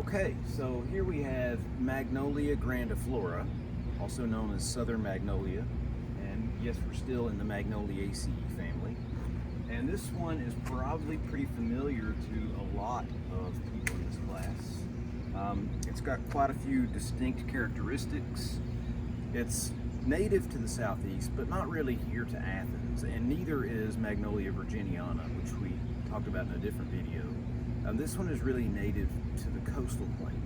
Okay, so here we have Magnolia grandiflora, also known as southern magnolia. And yes, we're still in the Magnoliaceae family. And this one is probably pretty familiar to a lot of people in this class. It's got quite a few distinct characteristics. It's native to the southeast, but not really here to Athens, and neither is Magnolia virginiana, which we talked about in a different video. This one is really native to the coastal plain,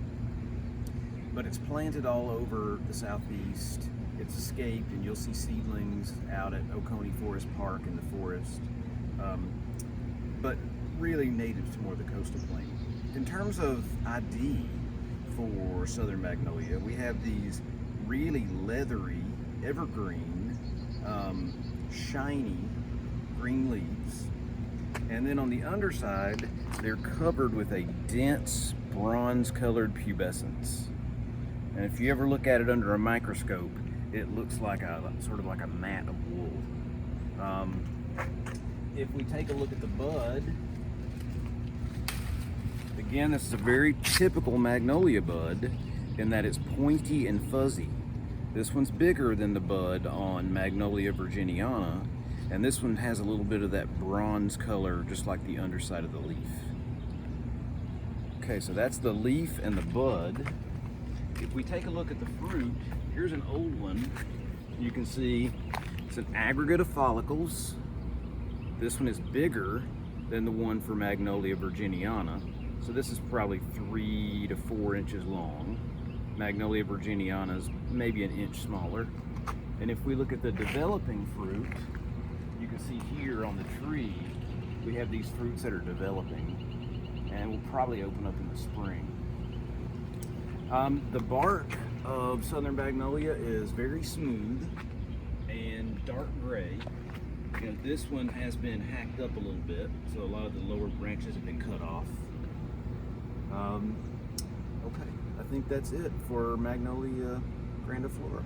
but it's planted all over the southeast. It's escaped, and you'll see seedlings out at Oconee Forest Park in the forest, but really native to more of the coastal plain. In terms of ID for southern magnolia, we have these really leathery, evergreen, shiny green leaves. And then on the underside, they're covered with a dense bronze-colored pubescence. And if you ever look at it under a microscope, it looks like a sort of like a mat of wool. If we take a look at the bud, again, this is a very typical magnolia bud in that it's pointy and fuzzy. This one's bigger than the bud on Magnolia virginiana, and this one has a little bit of that bronze color, just like the underside of the leaf. Okay, so that's the leaf and the bud. If we take a look at the fruit, here's an old one. You can see it's an aggregate of follicles. This one is bigger than the one for Magnolia virginiana. So this is probably 3 to 4 inches long. Magnolia virginiana is maybe an inch smaller. And if we look at the developing fruit, you can see here on the tree, we have these fruits that are developing and will probably open up in the spring. The bark of southern magnolia is very smooth and dark gray. And this one has been hacked up a little bit, so a lot of the lower branches have been cut off. Okay, I think that's it for Magnolia grandiflora.